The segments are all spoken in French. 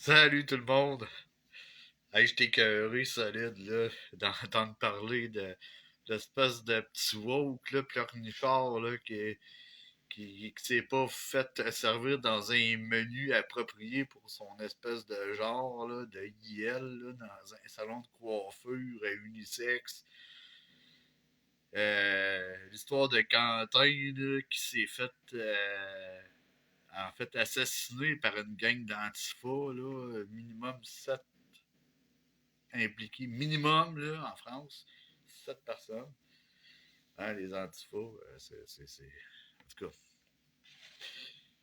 Salut tout le monde! Hey, j'étais écœuré solide là, d'entendre parler de l'espèce de petit woke là, pleurnichard là, qui s'est pas fait servir dans un menu approprié pour son espèce de genre là, de IL là, dans un salon de coiffure unisexe. L'histoire de Quentin là, qui s'est fait en fait assassiné par une gang d'antifa là, minimum 7 impliqués minimum là, en France. 7 personnes. Hein, les antifas, En tout cas.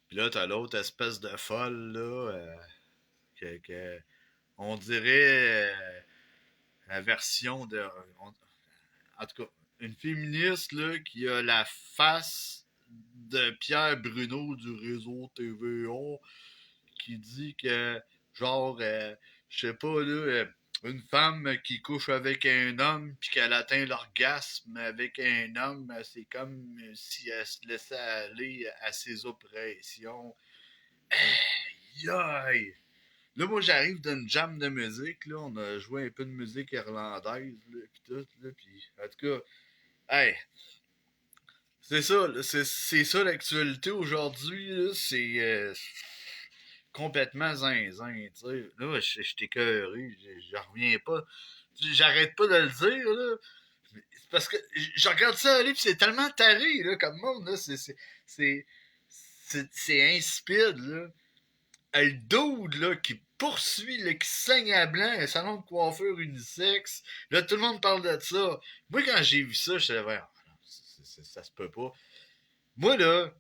Puis là, t'as l'autre espèce de folle, là, on dirait la version de. En tout cas, une féministe, là, qui a la face de Pierre Bruno du réseau TVA, qui dit que, genre, je sais pas, là, une femme qui couche avec un homme puis qu'elle atteint l'orgasme avec un homme, c'est comme si elle se laissait aller à ses oppressions. Aïe! Là, moi, j'arrive d'une jam de musique, là, on a joué un peu de musique irlandaise, là, pis tout, là, pis, en tout cas, hey, c'est ça, là, c'est ça l'actualité aujourd'hui, là, c'est complètement zinzin, tu sais. Là, j'étais écœuré, j'en reviens pas. J'arrête pas de le dire, là. C'est parce que je regarde ça aller, pis c'est tellement taré, là, comme monde, là. C'est, c'est insipide, là. Le dude, là, qui poursuit, là, qui saigne à blanc, un salon de coiffure unisexe. Là, tout le monde parle de ça. Moi, quand j'ai vu ça, je savais, ah, non, ça se peut pas. Moi, là,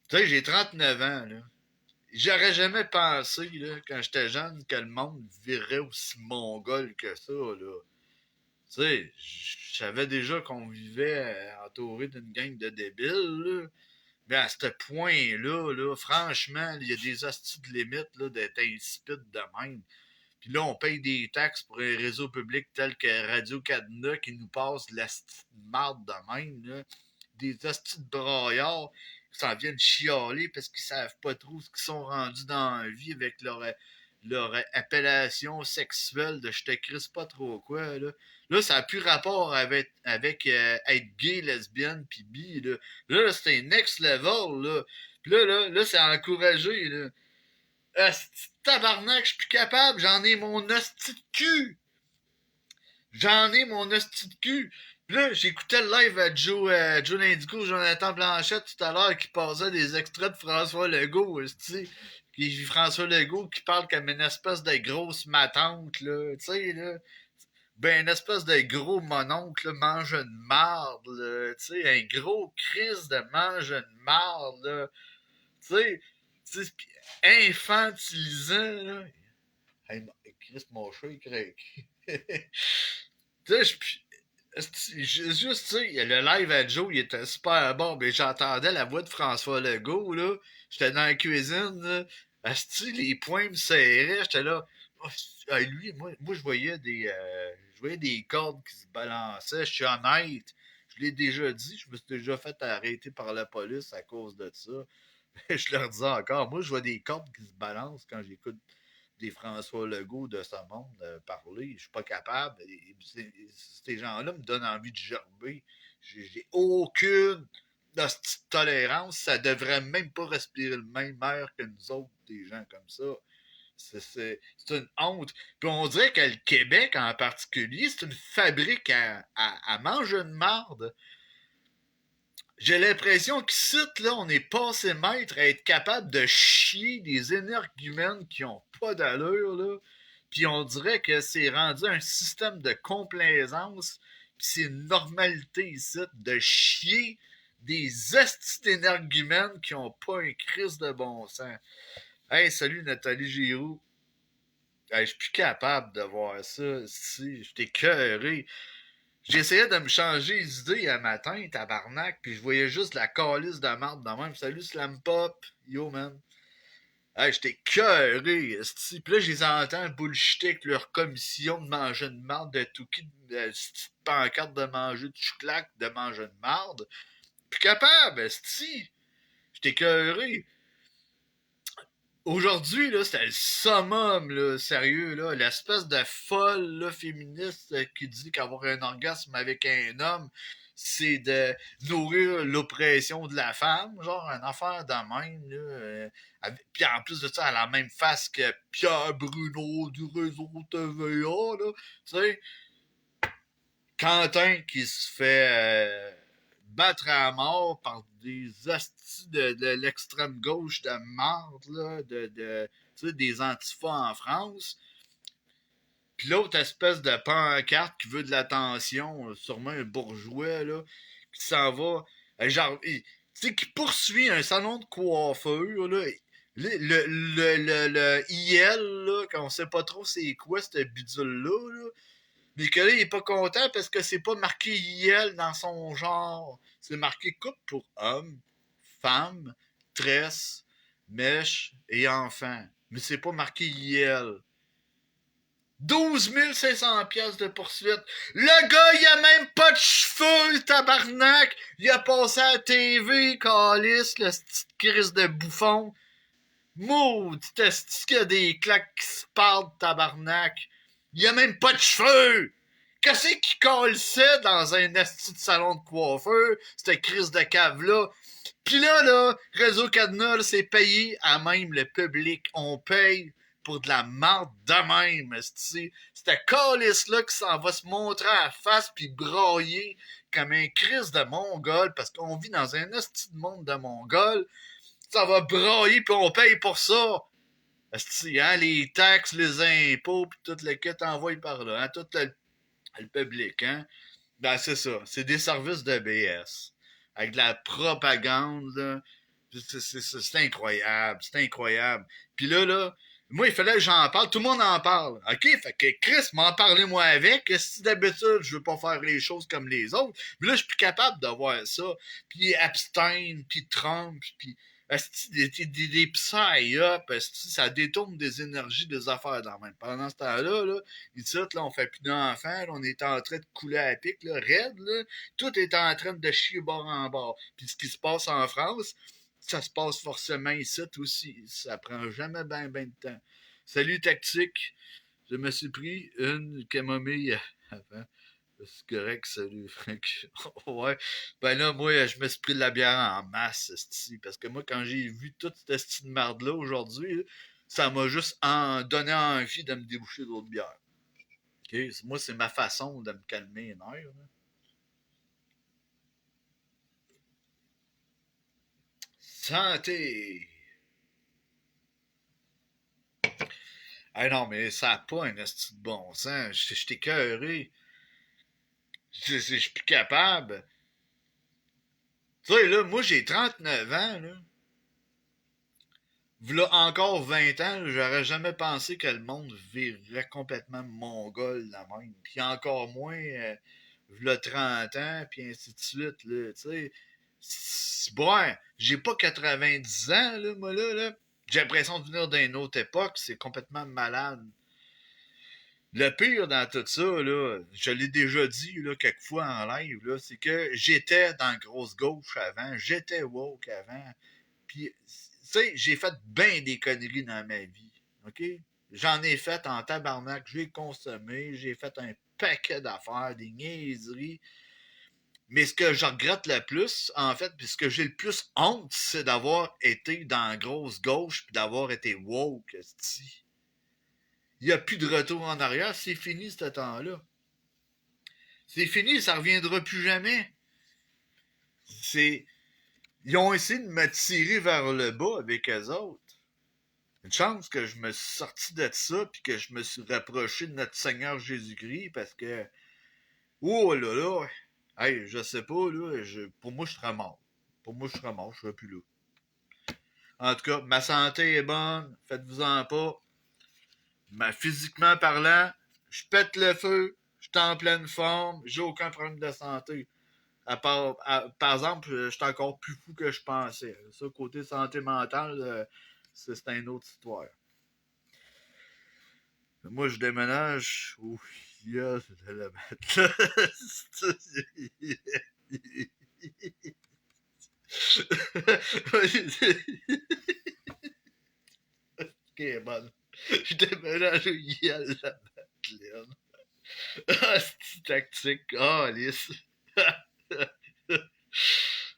tu sais, j'ai 39 ans, là. J'aurais jamais pensé, là, quand j'étais jeune, que le monde virait aussi mongol que ça, là. Tu sais, je savais déjà qu'on vivait entouré d'une gang de débiles, là. Mais à ce point-là, là, franchement, il y a des hosties de limite là, d'être insipide de même. Puis là, on paye des taxes pour un réseau public tel que Radio-Canada qui nous passe de la marde de même. Là. Des hosties de braillards qui s'en viennent chialer parce qu'ils savent pas trop ce qu'ils sont rendus dans la vie avec leur appellation sexuelle de je te crisse pas trop quoi. Là ça n'a plus rapport avec être gay, lesbienne, pis bi. Là c'est un next level. Là. Puis là c'est encouragé. Là. Asti tabarnak, je suis plus capable, j'en ai mon hostie de cul. J'en ai mon hostie de cul. Puis là, j'écoutais le live à Joe Lindigo, Jonathan Blanchette tout à l'heure qui passait des extraits de François Legault, puis François Legault qui parle comme une espèce de grosse matante, là, tu sais, là. Ben, une espèce de gros mononcle, là, mange une marde, là, tu sais, un gros crise de mange une marde, là. Tu sais, infantilisant, là. Hey, Chris, mon chat, il craque. Tu sais, juste, tu sais, le live à Joe, il était super bon, mais j'entendais la voix de François Legault, là. J'étais dans la cuisine, là. Asti, les poings me serraient, j'étais là. Oh, lui, moi je voyais des cordes qui se balançaient, je suis honnête. Je l'ai déjà dit, je me suis déjà fait arrêter par la police à cause de ça. Je leur dis encore, moi, je vois des cordes qui se balancent quand j'écoute des François Legault de ce monde parler. Je suis pas capable. Ces gens-là me donnent envie de gerber. J'ai aucune tolérance. Ça devrait même pas respirer le même air que nous autres, des gens comme ça. C'est une honte. Puis on dirait que le Québec en particulier, c'est une fabrique à manger de marde. J'ai l'impression qu'ici, là, on est passé maître à être capable de chier des énergumènes qui ont pas d'allure, là. Puis on dirait que c'est rendu un système de complaisance. Puis c'est une normalité ici de chier des estis d'énergumènes qui ont pas un crise de bon sens. Hey, salut Nathalie Giroux. Hey, je suis plus capable de voir ça. Si, j'étais cœuré. J'essayais de me changer les idées un matin, tabarnak, puis je voyais juste la calice de marde de même. Salut Slam Pop, yo man. Hey, j'étais cœuré, esti. Puis là, je les entends bullshiter avec leur commission de manger de marde, de tout qui, de pancarte de manger de chouclac, de manger de marde. Plus capable, esti. J'étais cœuré. Aujourd'hui, là, c'était le summum, là, sérieux, là. L'espèce de folle, là, féministe qui dit qu'avoir un orgasme avec un homme, c'est de nourrir l'oppression de la femme, genre, une affaire de même, là. Puis en plus de ça, elle a la même face que Pierre Bruno du réseau TVA, là. Tu sais, Quentin qui se fait battre à mort par des hosties de l'extrême gauche de marde, là, tu sais, des antifas en France. Puis l'autre espèce de pancarte qui veut de l'attention, sûrement un bourgeois, là, qui s'en va, genre, tu sais, qui poursuit un salon de coiffeur, là. Le IL, là, qu'on sait pas trop c'est quoi, cette bidule-là, là, mais que là, il est pas content parce que c'est pas marqué IL dans son genre. C'est marqué couple pour hommes, femmes, tresse, mèche et enfants. Mais c'est pas marqué IL. 12 500 pièces de poursuite. Le gars, il a même pas de cheveux, le tabarnak. Il a passé à la TV, calice, le petit crise de bouffon. Maudit esti qu'il y a des claques qui se parlent, tabarnak. Il a même pas de cheveux. Qu'est-ce qu'il colle ça dans un esti de salon de coiffeur, cette crise de cave-là? Pis là, Réseau Cadenas, là, c'est payé à même le public. On paye pour de la marde de même, esti. Cette calice-là qui s'en va se montrer à la face pis brailler comme un crise de mongol parce qu'on vit dans un esti de monde de mongol. Ça va brailler pis on paye pour ça. Esti, hein, les taxes, les impôts pis tout le kit envoyé par là, hein, tout le public, hein. Ben, c'est ça. C'est des services de BS. Avec de la propagande, là. C'est incroyable. C'est incroyable. Puis là, moi, il fallait que j'en parle. Tout le monde en parle. OK? Fait que Chris m'en parlait moi avec. Si d'habitude, je veux pas faire les choses comme les autres. Mais là, je suis plus capable de voir ça. Puis Epstein, puis Trump, puis des psy-up, ça détourne des énergies des affaires dans le même. Pendant ce temps-là, là, ici, là, on fait plus d'enfants, là, on est en train de couler à pic, là, raide, là, tout est en train de chier bord en bord. Puis ce qui se passe en France, ça se passe forcément ici aussi. Ça prend jamais ben de temps. Salut tactique, je me suis pris une camomille avant. C'est correct, salut Frank. Ouais. Ben là, moi, je me suis pris de la bière en masse, esti. Parce que moi, quand j'ai vu toute cette esti de marde-là aujourd'hui, là, ça m'a juste donné envie de me déboucher d'autres bières. Okay? Moi, c'est ma façon de me calmer les nerfs. Là. Santé! Ah non, mais ça n'a pas un esti de bon sens. Je t'ai écœuré. Je suis plus capable. Tu sais, là, moi, j'ai 39 ans, là. V'là encore 20 ans, j'aurais jamais pensé que le monde virerait complètement mongol la même. Puis encore moins, v'là 30 ans, puis ainsi de suite, là, tu sais. Bon, j'ai pas 90 ans, là, moi, là. J'ai l'impression de venir d'une autre époque, c'est complètement malade. Le pire dans tout ça, là, je l'ai déjà dit là, quelques fois en live, là, c'est que j'étais dans la grosse gauche avant, j'étais woke avant, puis, tu sais, j'ai fait bien des conneries dans ma vie, OK? J'en ai fait en tabarnak, j'ai consommé, j'ai fait un paquet d'affaires, des niaiseries, mais ce que je regrette le plus, en fait, puis ce que j'ai le plus honte, c'est d'avoir été dans la grosse gauche puis d'avoir été woke, c'ti. Il n'y a plus de retour en arrière, c'est fini ce temps-là. C'est fini, ça reviendra plus jamais. C'est. Ils ont essayé de me tirer vers le bas avec eux autres. Une chance que je me suis sorti de ça puis que je me suis rapproché de notre Seigneur Jésus-Christ parce que. Oh là là! Hey, je sais pas, là. Pour moi, je serais mort. Pour moi, je serais mort, je serais plus là. En tout cas, ma santé est bonne, faites-vous-en pas. Mais physiquement parlant, je pète le feu, je suis en pleine forme, j'ai aucun problème de santé. Par exemple, je suis encore plus fou que je pensais. Ça, côté santé mentale, c'est une autre histoire. Moi, je déménage. Ouf, yes, de la mettre est bonne. Je déménage au Yale la Madeleine. Ah, c'est tactique. Ah, lisse.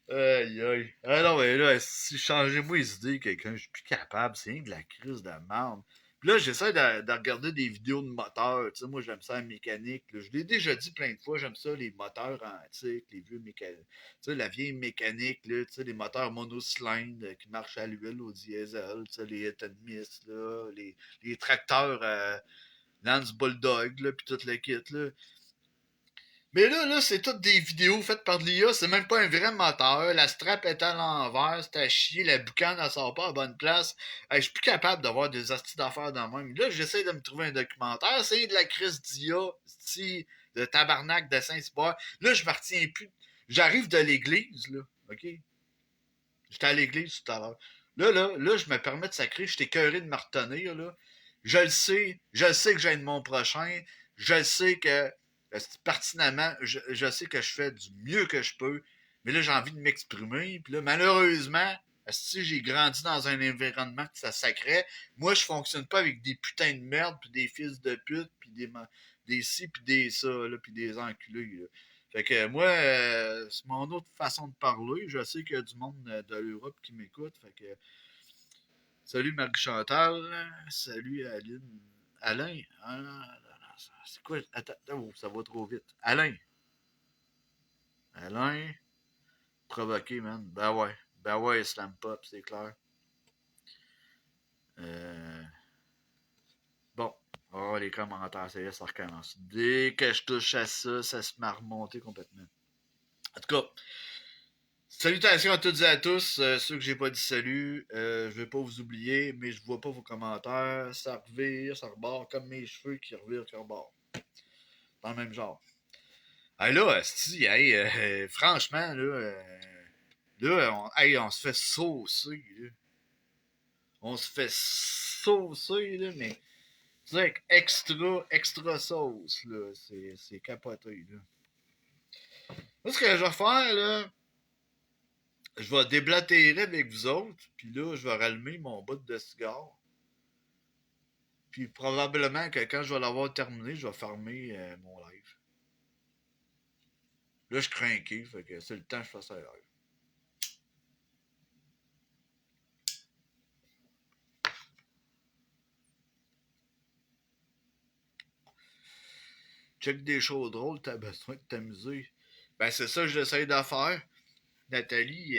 Aïe, aïe. Ah non, mais là, si changez-moi les idées, quelqu'un, je suis plus capable. C'est rien de la crise de merde. Puis là, j'essaie de regarder des vidéos de moteurs. Tu sais, moi, j'aime ça la mécanique. Là. Je l'ai déjà dit plein de fois, j'aime ça, les moteurs antiques, les vieux mécaniques. Tu sais, la vieille mécanique, là, tu sais, les moteurs monocylindres qui marchent à l'huile, au diesel, tu sais, les hit and miss, là, les tracteurs Lance Bulldog, là, puis tout le kit, là. Mais là, c'est toutes des vidéos faites par de l'IA. C'est même pas un vrai moteur. La strap est à l'envers. C'est à chier. La boucane, elle sort pas à bonne place. Hey, je suis plus capable d'avoir des astuces d'affaires dans le même. Là, j'essaie de me trouver un documentaire. C'est de la crise d'IA. De tabarnak de Saint-Cyboire. Là, je me retiens plus. J'arrive de l'église, là. OK? J'étais à l'église tout à l'heure. Là, je me permets de sacrer. J'étais écœuré de me retenir, là. Je le sais que j'aide mon prochain. Je le sais que pertinemment, je sais que je fais du mieux que je peux, mais là, j'ai envie de m'exprimer. Puis là, malheureusement, si j'ai grandi dans un environnement que ça sacrait, moi, je fonctionne pas avec des putains de merde, puis des fils de pute, puis des ci, puis des ça, là, puis des enculés. Là. Fait que moi, c'est mon autre façon de parler. Je sais qu'il y a du monde de l'Europe qui m'écoute. Fait que salut Marie-Chantal, salut Aline. Alain, c'est quoi? Attends, oh, ça va trop vite. Alain, provoqué, man. Ben ouais, slam pop, c'est clair. Euh, bon, oh, les commentaires, ça recommence. Dès que je touche à ça, ça se m'a remonté complètement. En tout cas, salutations à toutes et à tous. Ceux que j'ai pas dit salut, je vais pas vous oublier, mais je vois pas vos commentaires. Ça revire, ça rebord, comme mes cheveux qui revirent, qui rebord. Dans le même genre. Ah là, asti, hey, franchement, on se fait saucer, là. On se fait saucer, là, mais tu sais, extra sauce, là. C'est capoté, là. Moi, ce que je vais faire, là, je vais déblatérer avec vous autres, puis là, je vais rallumer mon bout de cigare. Puis probablement que quand je vais l'avoir terminé, je vais fermer mon live. Là, je crains, fait que c'est le temps que je fasse un live. Check des choses drôles, t'as besoin de t'amuser. Ben, c'est ça que j'essaie de faire. Nathalie,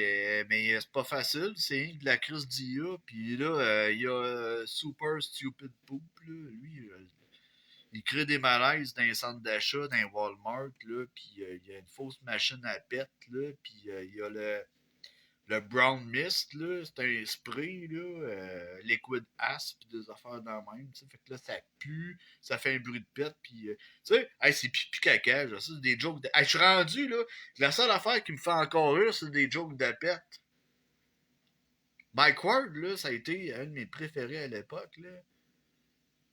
mais c'est pas facile, c'est de la crise d'IA. Puis là, il y a Super Stupid Poop, là. Lui, il crée des malaises dans les centres d'achat, dans les Walmart, là. Puis il y a une fausse machine à pète, là. Puis il y a le Brown Mist, là, c'est un spray, là, liquid ass, pis des affaires dans le même, tu sais. Fait que là, ça pue, ça fait un bruit de pète, pis, tu sais, hey, c'est pipi caca, genre, ça, c'est des jokes de... Hey, je suis rendu, là, la seule affaire qui me fait encore rire, c'est des jokes de pète. Mike Ward, là, ça a été un de mes préférés à l'époque, là.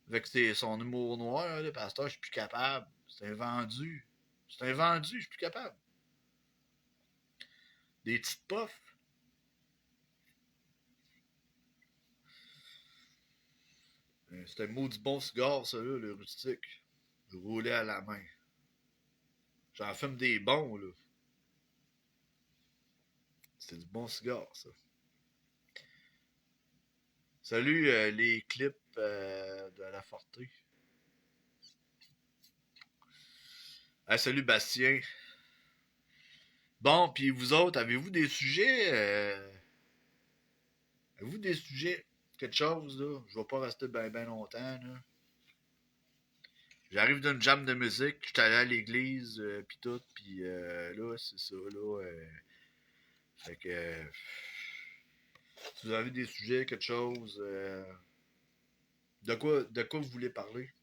Avec son humour noir, là, pasteur, je suis plus capable. C'est un vendu. C'est un vendu, je suis plus capable. Des petites puffs. C'était un maudit bon cigare, ça, là, le rustique. Je roulais à la main. J'en fume des bons, là. C'est du bon cigare, ça. Salut les clips de la Forté. Ah, salut Bastien. Bon, puis vous autres, avez-vous des sujets? Avez-vous des sujets? Quelque chose, là? Je vais pas rester ben longtemps, là. J'arrive d'une jam de musique, je suis allé à l'église, pis tout, pis là, c'est ça, là. Fait que... si vous avez des sujets, quelque chose... de quoi vous voulez parler?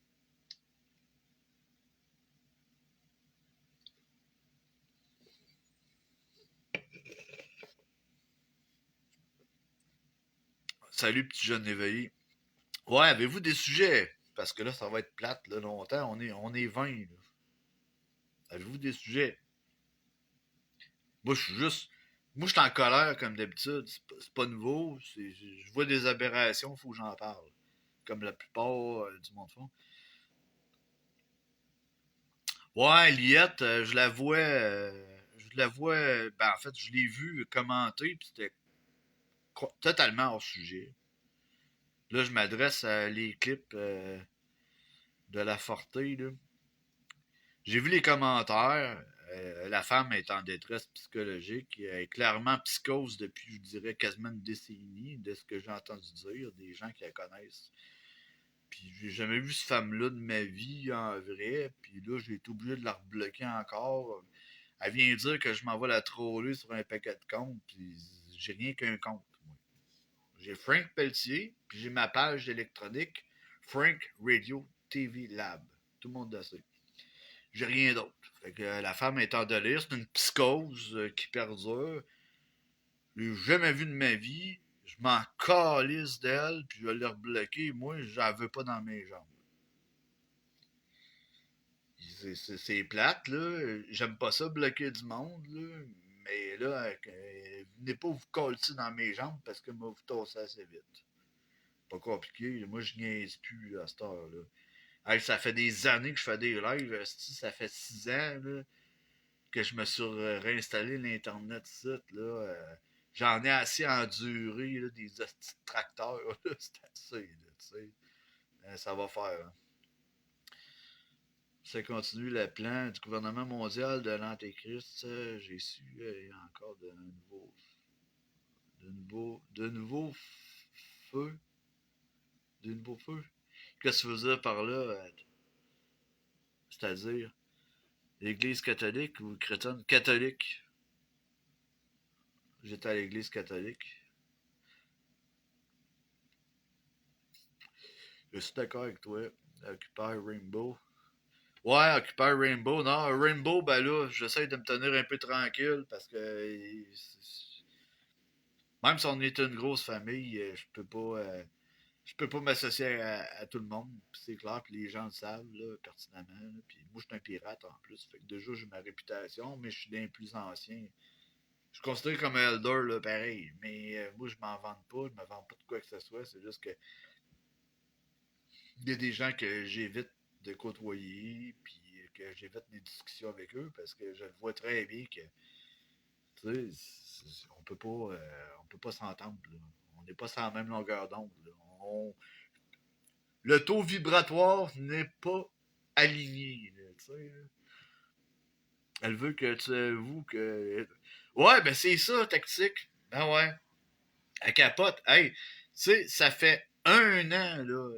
Salut, petit jeune éveillé. Ouais, avez-vous des sujets? Parce que là, ça va être plate, là, longtemps. On est 20, là. Avez-vous des sujets? Moi, je suis juste... Moi, je suis en colère, comme d'habitude. C'est pas nouveau. Je vois des aberrations, il faut que j'en parle. comme la plupart du monde font. Ouais, Liette, je la vois, ben en fait, je l'ai vu commenter, puis c'était totalement hors sujet. Là, je m'adresse à les clips de la Forté, là. J'ai vu les commentaires. La femme est en détresse psychologique. Elle est clairement psychose depuis, je dirais, quasiment une décennie, de ce que j'ai entendu dire, des gens qui la connaissent. Puis j'ai jamais vu cette femme-là de ma vie en vrai. Puis là, j'ai été obligé de la rebloquer encore. Elle vient dire que je m'en vais la troller sur un paquet de comptes. Puis j'ai rien qu'un compte, moi. J'ai Frank Pelletier, puis j'ai ma page électronique Frank Radio TV Lab. Tout le monde le sait. J'ai rien d'autre. Fait que la femme est en délire, c'est une psychose qui perdure. Je l'ai jamais vu de ma vie. Je m'en calisse d'elle, puis je vais la rebloquer. Moi, j'en veux pas dans mes jambes. C'est plate, là. J'aime pas ça, bloquer du monde, là. Mais là, venez pas vous coller dans mes jambes parce que moi, vous tassez assez vite. Pas compliqué. Moi, je niaise plus à cette heure-là. Hey, ça fait des années que je fais des lives. Ça fait 6 ans là, que je me suis réinstallé l'Internet site. Là, j'en ai assez enduré là, des hosties de tracteurs. C'est assez, là, tu sais. Ça va faire. Hein. Ça continue le plan du gouvernement mondial de l'Antéchrist. J'ai su, il y a encore de nouveaux feux. De nouveaux feux. Qu'est-ce que tu veux dire par là? C'est-à-dire, l'Église catholique ou chrétienne? Catholique. J'étais à l'Église catholique. Je suis d'accord avec toi. Occupy Rainbow. Ouais, Occupy Rainbow. Non, Rainbow, ben là, j'essaie de me tenir un peu tranquille parce que même si on est une grosse famille, je peux pas m'associer à tout le monde. C'est clair que les gens le savent là, pertinemment. Là. Puis moi, je suis un pirate en plus. Fait que déjà, j'ai ma réputation, mais je suis l'un plus ancien. Je suis considéré comme un elder, là, pareil. Mais moi, je m'en vante pas. Je me vante pas de quoi que ce soit. C'est juste que il y a des gens que j'évite de côtoyer, puis que j'évite des discussions avec eux parce que je le vois très bien que, tu sais, on peut pas s'entendre. Là. On n'est pas sur la même longueur d'onde. Là. Le taux vibratoire n'est pas aligné. Là, tu sais, là. Elle veut que tu avoues que. Ouais, ben c'est ça, tactique. Ben ouais. Elle capote. Hey, tu sais, ça fait un an, là.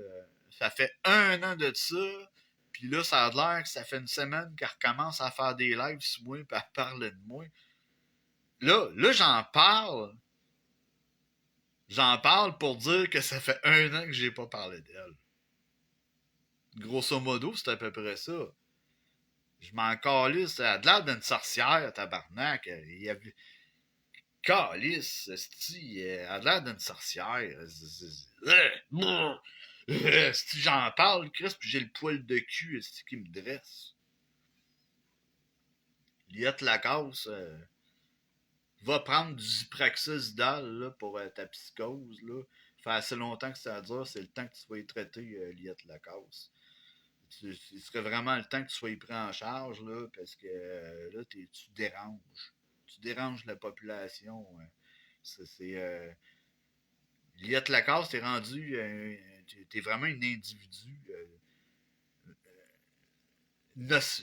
Ça fait un an de ça. Puis là, ça a l'air que ça fait une semaine qu'elle recommence à faire des lives sur moi, puis à parler de moi. Là, j'en parle. J'en parle pour dire que ça fait un an que j'ai pas parlé d'elle. Grosso modo, c'est à peu près ça. Je m'en calisse. Elle a l'air d'une sorcière, tabarnak. Il y avait... Calice, elle a l'air d'une sorcière. Si j'en parle, Chris, puis j'ai le poil de cul qui me dresse. Liette Lacasse va prendre du Zipraxisdal là, pour ta psychose. Là. Ça fait assez longtemps que ça dure, c'est le temps que tu vas y traiter, Liette Lacasse. Il serait vraiment le temps que tu sois pris en charge, là, parce que là, tu déranges. Tu déranges la population. Liette Lacasse, t'es rendu. T'es vraiment un individu.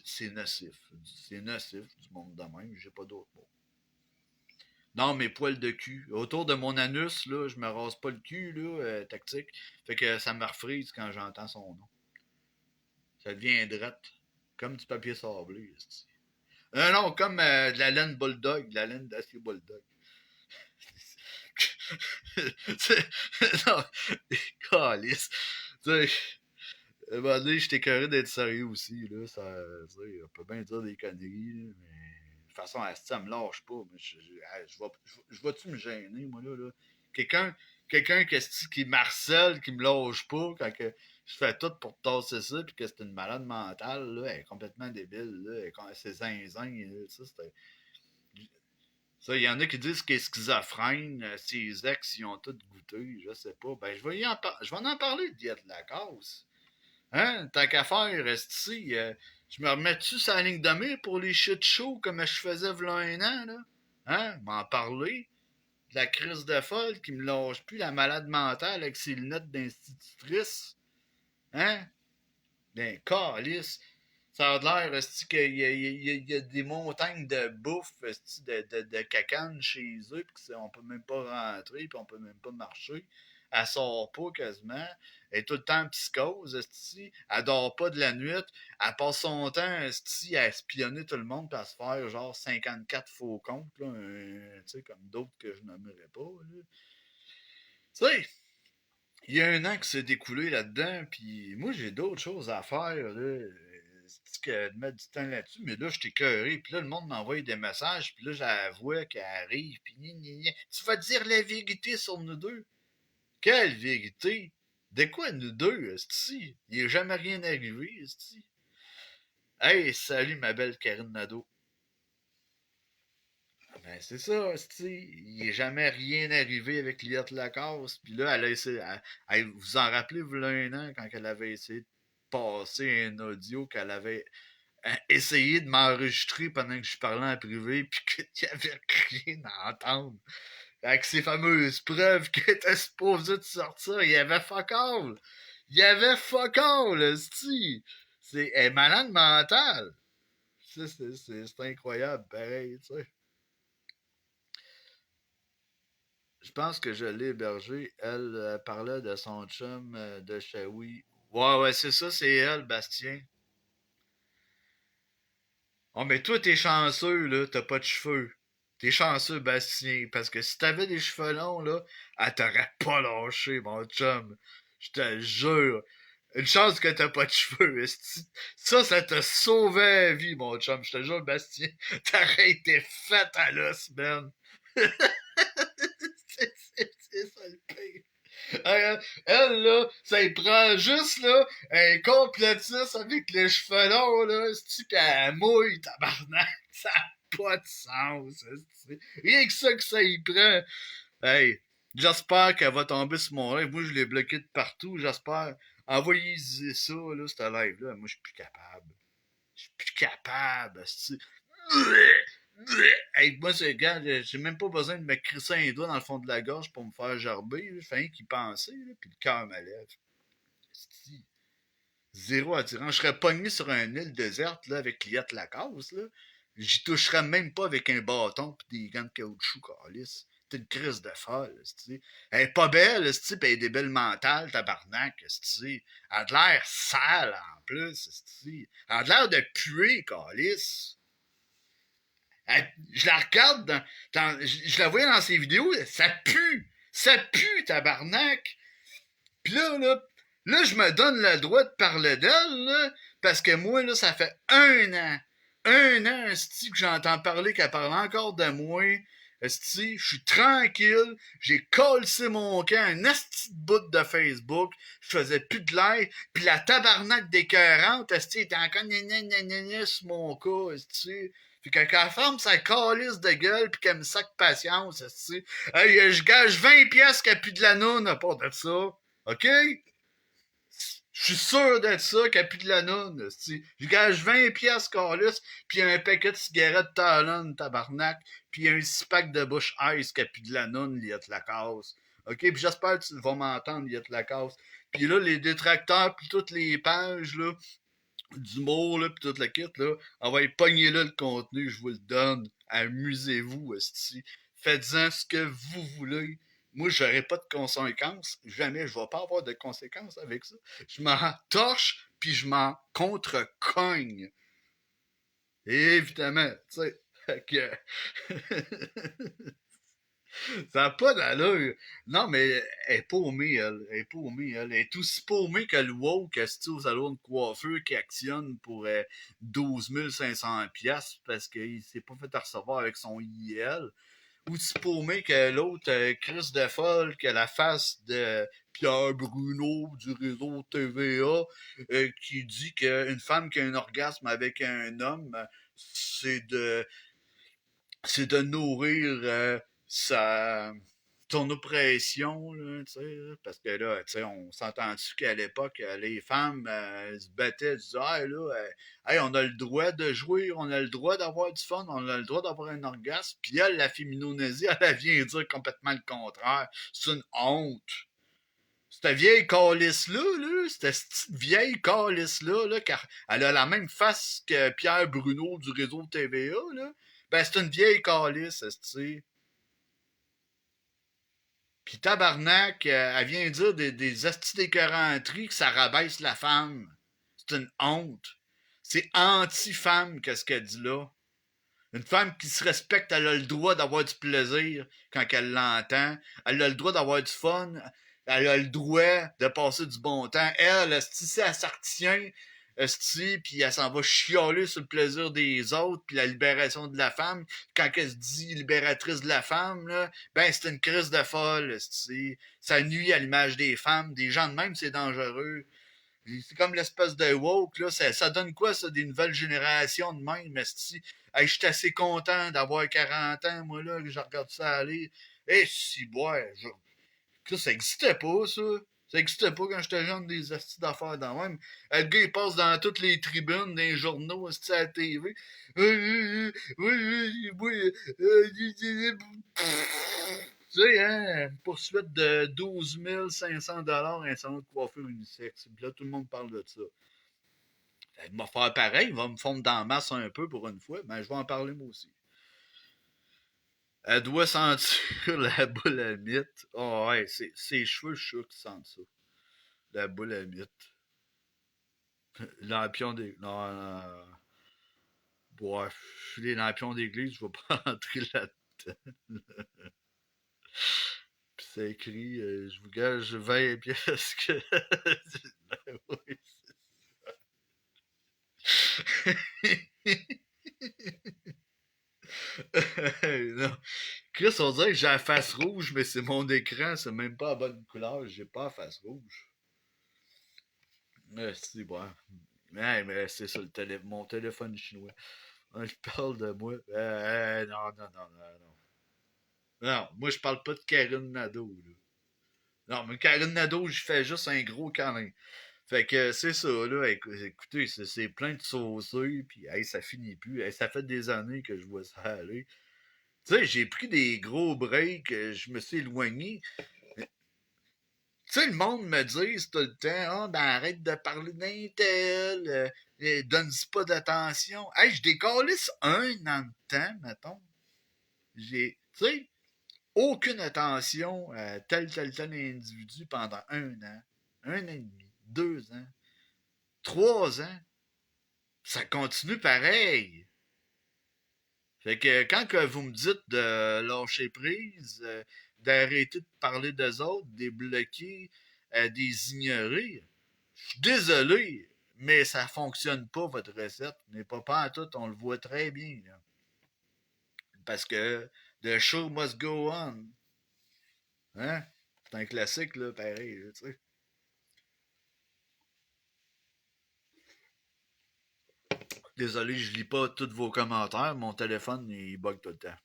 C'est nocif. C'est nocif du monde de même. J'ai pas d'autre mot. Non, mes poils de cul. Autour de mon anus, là, je me rase pas le cul, là, tactique. Fait que ça me refrise quand j'entends son nom. Ça devient drette. Comme du papier sablé. Non, comme de la laine bulldog, de la laine d'acier bulldog. Non, calice. Tu sais, à un moment donné, j'étais carré d'être sérieux aussi, là. Ça, on peut bien dire des conneries, là, mais de toute façon, ça me lâche pas. Mais je vais-tu me gêner, moi, là? Quelqu'un, quelqu'un qui m'harcèle, qui me lâche pas, quand que je fais tout pour tasser ça, puis que c'est une malade mentale, là, elle est complètement débile, là. C'est zinzin, là, ça, Ça, il y en a qui disent qu'elle est schizophrène, ses ex, ils ont tous goûté, je sais pas. Ben, je vais en parler de Diète de la casse. Hein? Tant qu'à faire, reste ici. Je me remets-tu sur la ligne de mire pour les shit shows comme je faisais v'là un an, là? Hein? M'en parler? De la crise de folle qui me lâche plus, la malade mentale avec ses lunettes d'institutrice. Hein? Ben, calice. Ça a l'air, qu'il y a des montagnes de bouffe, de cacane chez eux, puis on peut même pas rentrer, puis on peut même pas marcher. Elle sort pas quasiment. Elle est tout le temps en psychose, esti. Elle dort pas de la nuit. Elle passe son temps, esti, à espionner tout le monde, puis à se faire genre 54 faux comptes, là, comme d'autres que je nommerai pas. Là. Tu sais, il y a un an qui s'est découlé là-dedans, puis moi, j'ai d'autres choses à faire, là. C'est que de mettre du temps là-dessus, mais là, j'étais écœuré, puis là, le monde m'envoie des messages, puis là, j'avoue qu'elle arrive, puis tu vas dire la vérité sur nous deux. Quelle vérité? De quoi nous deux, esti? Il n'est jamais rien arrivé, esti. Hey, salut ma belle Karine Nadeau. Ben, c'est ça, esti. Il n'est jamais rien arrivé avec Liette Lacasse. Puis là, elle a essayé. Vous en rappelez, vous un an, quand elle avait essayé de passer un audio qu'elle avait essayé de m'enregistrer pendant que je parlais en privé, puis qu'il n'y avait rien à entendre. Avec ces fameuses preuves qui étaient supposées de sortir, il y avait fuck all. Il y avait fuck all, esti. Elle est malade mentale. C'est incroyable, pareil, tu sais. Je pense que je l'ai hébergée. Elle parlait de son chum de Shawi. Ouais, ouais, c'est ça, c'est elle, Bastien. Oh, mais toi, t'es chanceux, là, t'as pas de cheveux. T'es chanceux, Bastien, parce que si t'avais des cheveux longs, là, elle t'aurait pas lâché, mon chum. Je te jure. Une chance que t'as pas de cheveux, esti. Ça t'a sauvé la vie, mon chum. Je te jure, Bastien, t'aurais été fait à l'os, man. C'est ça le pire. Elle, là, ça y prend juste, là, un complotiste avec les cheveux longs, là, c'est-tu qu'elle mouille, tabarnak, ça n'a pas de sens, c'est rien que ça y prend. Hey, j'espère qu'elle va tomber sur mon live, moi je l'ai bloqué de partout, j'espère. Envoyez ça, là, ce live-là, moi je suis plus capable. Je suis plus capable, c'est Hey, moi, c'est gars, j'ai même pas besoin de me crisser un doigt dans le fond de la gorge pour me faire gerber. Je fais rien qu'y penser, là, puis le cœur me lève. Esti. Zéro attirant. Je serais pogné sur une île déserte là, avec Liette Lacasse. Là. J'y toucherais même pas avec un bâton pis des gants de caoutchouc, calice. C'est une crise de folle, esti. Elle est pas belle, esti, pis elle est débile mentale, tabarnak, esti. Elle a de l'air sale, en plus, esti. Elle a de l'air de puer, calice. Je la regarde je la voyais dans ses vidéos, ça pue, tabarnak. Puis là, je me donne le droit de parler d'elle, là, parce que moi, là, ça fait un an, esti, que j'entends parler qu'elle parle encore de moi. Esti, je suis tranquille, j'ai collé mon camp, un esti de bout de Facebook, je faisais plus de live, puis la tabarnak d'écœurante, esti, était encore sur mon cas, esti. Puis quand elle ferme sa calice de gueule, puis qu'elle me sac patience, esti. Hey, je gage 20 pièces qu'il n'y a plus de la noune à part de ça. OK? Je suis sûr d'être ça qu'il n'y a plus de la noune. esti. Je gage 20 pièces calice, puis un paquet de cigarettes Talon, tabarnak, puis un 6 pack de Bush Ice qu'il n'y a plus de la noune, Liette Lacasse. OK? Puis j'espère que tu vas m'entendre, Liette Lacasse. Puis là, les détracteurs, puis toutes les pages, là, d'humour, là, pis toute la kit, là, on va y pogner là le contenu, je vous le donne. Amusez-vous, esti. Faites-en ce que vous voulez. Moi, j'aurai pas de conséquences. Jamais, je vais pas avoir de conséquences avec ça. Je m'en torche, puis je m'en contre-cogne. Évidemment, tu sais. Fait que... Ça n'a pas d'allure. Non, mais elle est paumée, elle. Elle est paumée, elle. Elle est aussi paumée que le woke, esti, au salon de coiffeur qui actionne pour 12 500 piastres parce qu'il s'est pas fait recevoir avec son IL. Aussi paumé que l'autre, Chris de Folle, qui a la face de Pierre Bruno du réseau TVA, qui dit qu'une femme qui a un orgasme avec un homme, c'est de c'est de nourrir ton oppression, là, tu sais, là, parce que là, tu sais, on s'entend-tu qu'à l'époque, les femmes se battaient, disaient, ah, là, hey, on a le droit de jouer, on a le droit d'avoir du fun, on a le droit d'avoir un orgasme, puis elle, la féminonaisie, elle vient dire complètement le contraire. C'est une honte. Cette vieille calice-là, cette petite vieille calice-là, car elle a la même face que Pierre Bruno du réseau TVA, là. Ben, c'est une vieille calice, tu. Puis tabarnak, elle vient dire des astis d'écœuranteries que ça rabaisse la femme. C'est une honte. C'est anti-femme, qu'est-ce qu'elle dit là. Une femme qui se respecte, elle a le droit d'avoir du plaisir quand elle l'entend. Elle a le droit d'avoir du fun. Elle a le droit de passer du bon temps. Elle, si elle s'artient, puis elle s'en va chialer sur le plaisir des autres, puis la libération de la femme. Quand elle se dit libératrice de la femme, là, ben c'est une crise de folle. Esti. Ça nuit à l'image des femmes. Des gens de même, c'est dangereux. C'est comme l'espèce de woke, là. Ça donne quoi, ça, des nouvelles générations de même, esti? Hey, je suis assez content d'avoir 40 ans, moi, là, que je regarde ça aller. Eh, si, ouais, ça existait pas, ça. Ça existait pas quand j'étais jeune, des astuces d'affaires dans même. Le gars, il passe dans toutes les tribunes, dans les journaux, à la TV. Oui, oui, tu sais, hein, une poursuite de 12 500 $, un salon de coiffure unisexe. Puis là, tout le monde parle de ça. Il va faire pareil, il va me fondre dans la masse un peu pour une fois, mais je vais en parler moi aussi. Elle doit sentir la boule à mythe. Oh ouais, ses cheveux, je suis sûr qu'ils sentent ça. La boule à mythe. Lampion des. Non, non. Ouais, les lampions d'église, je vais pas entrer là-dedans. Puis c'est écrit, je vous gage 20 pièces que. Ben oui. Non. Chris, on dirait que j'ai la face rouge, mais c'est mon écran, c'est même pas la bonne couleur, j'ai pas la face rouge. C'est bon. Mais c'est ça, mon téléphone chinois. Je parle de moi. Non, non, non, non, non. Non, moi je parle pas de Karine Nadeau, là. Non, mais Karine Nadeau, je fais juste un gros câlin. Fait que c'est ça, là. Écoutez, c'est plein de sauceux, puis hey, ça finit plus. Hey, ça fait des années que je vois ça aller. Tu sais, j'ai pris des gros breaks, je me suis éloigné. Tu sais, le monde me dit tout le temps, ah, ben arrête de parler d'un tel, donne-y pas d'attention. Hey, je décalisse un an de temps, mettons. Tu sais, aucune attention à tel individu pendant un an et demi, 2 ans, 3 ans. Ça continue pareil. Fait que quand que vous me dites de lâcher prise, d'arrêter de parler des autres, des bloquer, des ignorer, je suis désolé, mais ça fonctionne pas, votre recette. Mais pas en tout, on le voit très bien. Là. Parce que the show must go on. Hein? C'est un classique, là, pareil, là, tu sais. Désolé, je lis pas tous vos commentaires. Mon téléphone, il bug tout le temps.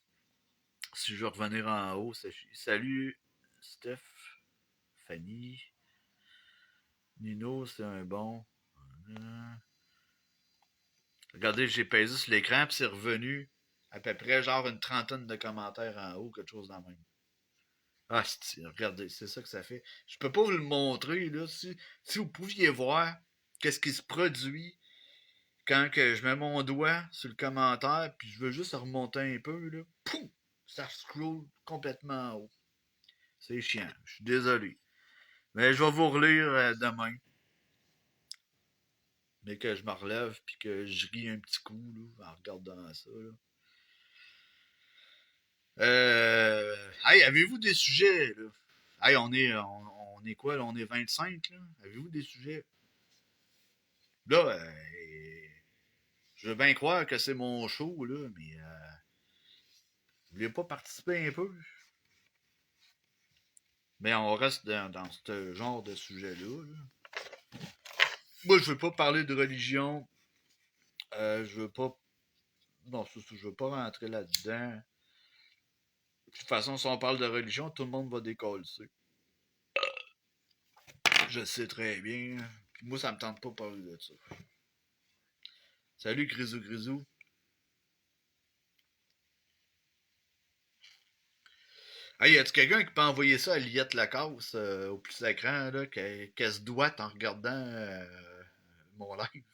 Si je veux revenir en haut, salut, Steph, Fanny. Nino, c'est un bon. Regardez, j'ai pesé sur l'écran, puis c'est revenu à peu près genre une trentaine de commentaires en haut, quelque chose dans le même. Ah, regardez, c'est ça que ça fait. Je peux pas vous le montrer, là. Si vous pouviez voir qu'est-ce qui se produit quand que je mets mon doigt sur le commentaire, puis je veux juste remonter un peu, là. Pouf! Ça scroll complètement en haut. C'est chiant. Je suis désolé. Mais je vais vous relire demain. Mais que je me relève puis que je ris un petit coup là, en regardant ça. Là. Hey, avez-vous des sujets? Là? Hey, on est quoi? Là? On est 25, là? Avez-vous des sujets? Là, je veux bien croire que c'est mon show, là, mais vous voulez pas participer un peu? Mais on reste dans ce genre de sujet-là. Là. Moi, je veux pas parler de religion. Je veux pas Non, je veux pas rentrer là-dedans. De toute façon, si on parle de religion, tout le monde va décoller. Je sais très bien. Puis moi, ça me tente pas de parler de ça. Salut, Grisou Grisou. Hey, y a-tu quelqu'un qui peut envoyer ça à Liette Lacasse au plus écran, là, qu'elle se doit en regardant mon live?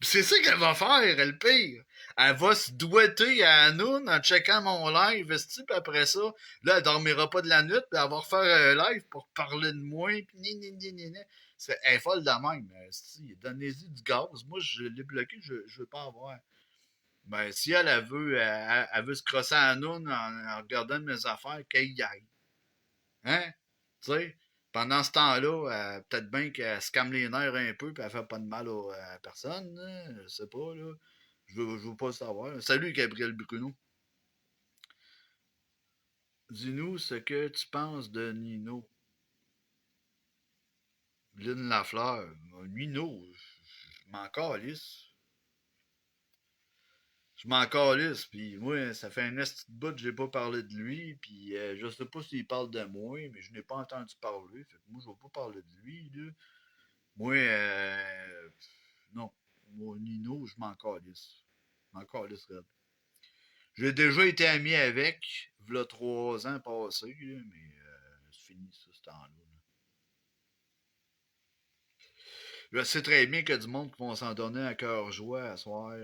C'est ça qu'elle va faire, elle pire. Elle va se douetter à Hanoun en checkant mon live, puis après ça, là, elle dormira pas de la nuit, puis elle va refaire un live pour parler de moi, puis ni. Elle est folle de même. Donnez-y du gaz. Moi, je l'ai bloqué, je veux pas avoir. Ben, si elle veut, elle veut se crosser à Hanoun en regardant mes affaires, qu'elle y aille. Hein? Tu sais? Pendant ce temps-là, peut-être bien qu'elle se calme les nerfs un peu, puis elle fait pas de mal à personne. Hein? Je sais pas, là. Je veux pas le savoir. Salut, Gabriel Bruno. Dis-nous ce que tu penses de Nino. Lynn Lafleur. Nino, je m'en calisse. Je m'en calisse, puis moi, ça fait un esti de bout que j'ai pas parlé de lui, puis je sais pas s'il parle de moi, mais je n'ai pas entendu parler, fait que moi, je vais pas parler de lui, là. Moi, non. Moi, Nino, je m'en calisse. Je m'en calisse, Red. J'ai déjà été ami avec, v'là 3 ans passés, là, mais c'est fini, ça, ce temps-là. Je sais très bien qu'il y a du monde qui vont s'en donner à cœur joie à soir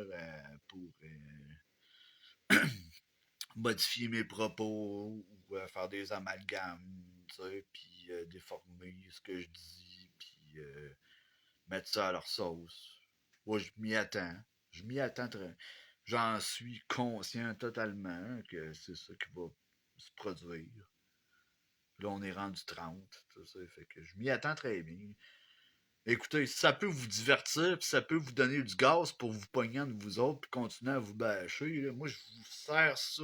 pour modifier mes propos ou faire des amalgames, tu sais, puis déformer ce que je dis, puis mettre ça à leur sauce. Moi, je m'y attends. Je m'y attends très. J'en suis conscient totalement que c'est ça qui va se produire. Là, on est rendu 30, tout ça, fait que je m'y attends très bien. Écoutez, si ça peut vous divertir, puis ça peut vous donner du gaz pour vous pogner entre vous autres, puis continuer à vous bâcher, là, moi, je vous sers ça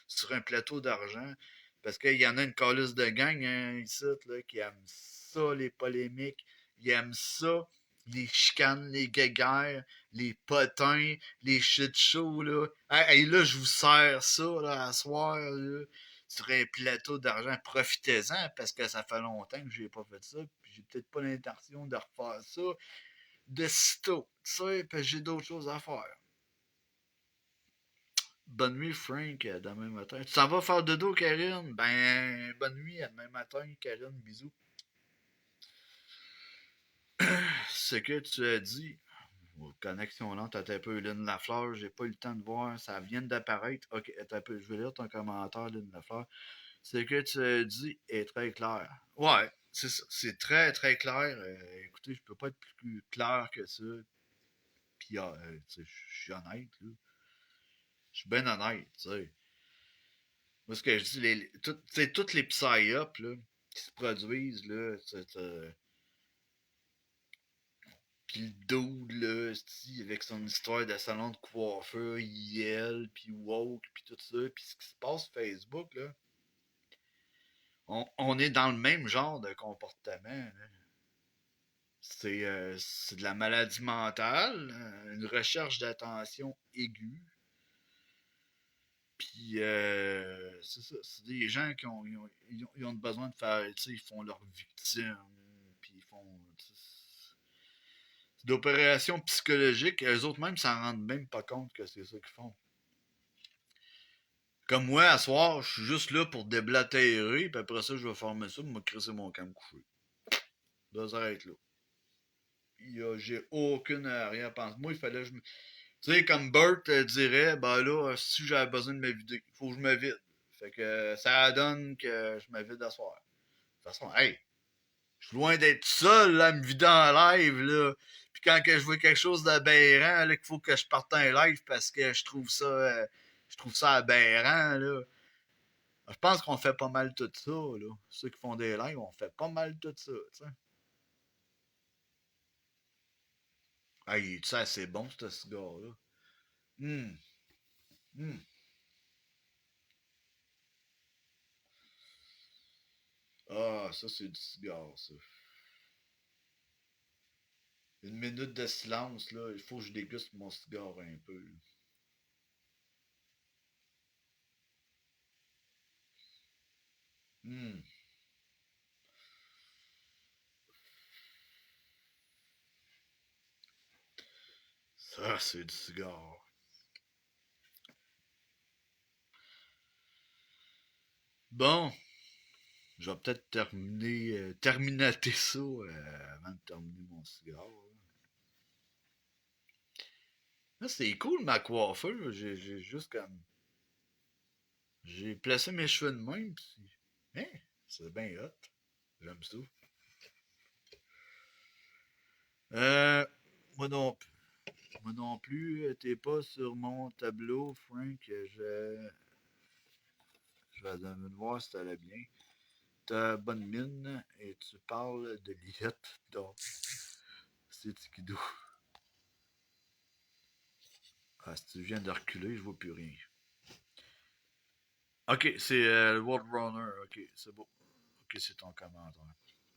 sur un plateau d'argent, parce qu'il y en a une calice de gang hein, ici, là, qui aime ça, les polémiques, ils aiment ça, les chicanes, les guéguerres, les potins, les shit shows, là. Hey, là, je vous sers ça, là, à soir, là sur un plateau d'argent. Profitez-en parce que ça fait longtemps que j'ai pas fait ça. Puis j'ai peut-être pas l'intention de refaire ça de sitôt. Tu sais, parce que j'ai d'autres choses à faire. Bonne nuit, Frank, demain matin. Tu t'en vas faire dodo, Karine? Ben, bonne nuit, à demain matin, Karine. Bisous. Ce que tu as dit, connexion lente, t'as un peu Lynn Lafleur, j'ai pas eu le temps de voir, ça vient d'apparaître. Ok, attends un peu, je vais lire ton commentaire, Lynn Lafleur. Ce que tu as dit est très clair. Ouais, c'est ça. C'est très, très clair. Écoutez, je peux pas être plus clair que ça. Puis, je suis honnête, là. Je suis bien honnête, tu sais. Moi, ce que je dis, toutes les psy-up, là, qui se produisent, là, puis le dude, là, avec son histoire de salon de coiffeur, IL, puis woke, puis tout ça, puis ce qui se passe sur Facebook, là, on est dans le même genre de comportement, là. C'est de la maladie mentale, une recherche d'attention aiguë. Puis, c'est ça. C'est des gens qui ont besoin de faire, tu sais, ils font leur victime. Puis ils font. C'est d'opérations psychologiques. Eux autres même s'en rendent même pas compte que c'est ça qu'ils font. Comme moi, à soir, je suis juste là pour déblatérer. Puis après ça, je vais former ça pour me crisser mon camp couché. Ça s'arrête là. J'ai aucune arrière-pensée. Moi, il fallait que je me. Tu sais, comme Bert dirait, ben là, si j'avais besoin de me vider, il faut que je me vide. Fait que ça donne que je me vide à soir. De toute façon, hey, je suis loin d'être seul là, à me vider en live, là. Puis quand que je vois quelque chose d'aberrant, là, qu'il faut que je parte un live parce que je trouve ça aberrant, là. Je pense qu'on fait pas mal tout ça, là. Ceux qui font des lives, on fait pas mal tout ça, tu sais. Hey, tu sais, c'est bon, ce cigare-là. Hum, hum. Ah, ça, c'est du cigare, ça. Une minute de silence, là. Il faut que je déguste mon cigare un peu. Hmm. Ça, c'est du cigare. Bon, je vais peut-être terminater ça avant de terminer mon cigare. Là, c'est cool ma coiffure. J'ai juste comme. J'ai placé mes cheveux de même. Pis... Hein? C'est bien hot. J'aime ça. Euh, moi non, moi non plus. T'es pas sur mon tableau, Frank. Je vais aller voir si t'allais bien. T'as bonne mine et tu parles de Liette. Donc, c'est Tikidou. Ah, si tu viens de reculer, je vois plus rien. Ok, c'est le World Runner. Ok, c'est beau. Ok, c'est ton commentaire.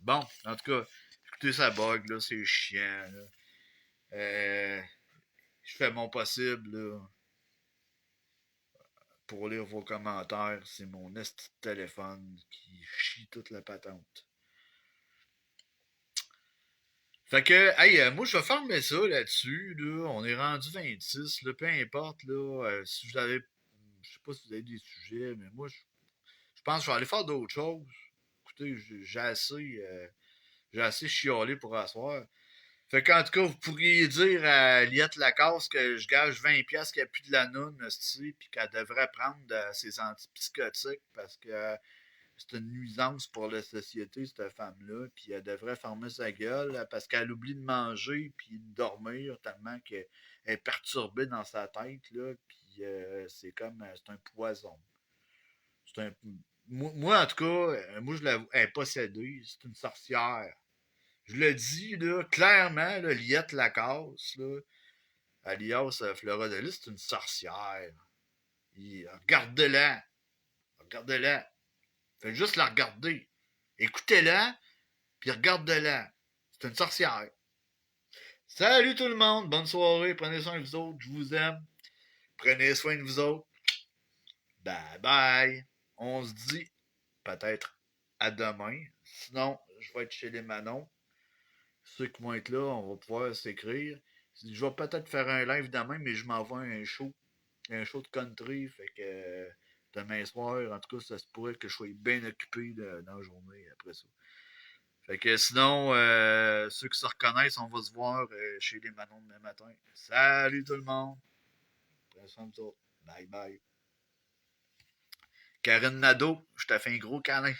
Bon, en tout cas, écoutez ça bug, là, c'est chiant, là. Euh, je fais mon possible, là, pour lire vos commentaires. C'est mon esti de téléphone qui chie toute la patente. Fait que, hey, moi, je vais fermer ça là-dessus, là. On est rendu 26, là, peu importe, là. Si vous avez, je sais pas si vous avez des sujets, mais moi, je pense que je vais aller faire d'autres choses. Écoutez, j'ai assez chialé pour asseoir. Fait qu'en tout cas, vous pourriez dire à Liette Lacasse que je gage 20$ qu'elle a plus de la noune, puis qu'elle devrait prendre ses antipsychotiques parce que c'est une nuisance pour la société, cette femme-là, puis elle devrait fermer sa gueule parce qu'elle oublie de manger puis de dormir tellement qu'elle est perturbée dans sa tête, là, puis c'est un poison. C'est un, moi, en tout cas, moi, je l'avoue, elle est possédée, c'est une sorcière. Je le dis, là, clairement, là, Liette Lacasse, là, alias Flora de Lys, c'est une sorcière. Regardez-la. Regardez-la. Faites juste la regarder. Écoutez-la, puis regardez-la. C'est une sorcière. Salut tout le monde, bonne soirée, prenez soin de vous autres, je vous aime. Prenez soin de vous autres. Bye bye. On se dit peut-être à demain. Sinon, je vais être chez les Manons. Ceux qui vont être là, on va pouvoir s'écrire. Je vais peut-être faire un live demain, mais je m'en vais à un show de country. Fait que demain soir, en tout cas, ça se pourrait que je sois bien occupé dans la journée après ça. Fait que sinon, ceux qui se reconnaissent, on va se voir chez les Manons demain matin. Salut tout le monde! Prenez soin de vous autres. Bye bye. Karine Nadeau, je te fais un gros câlin.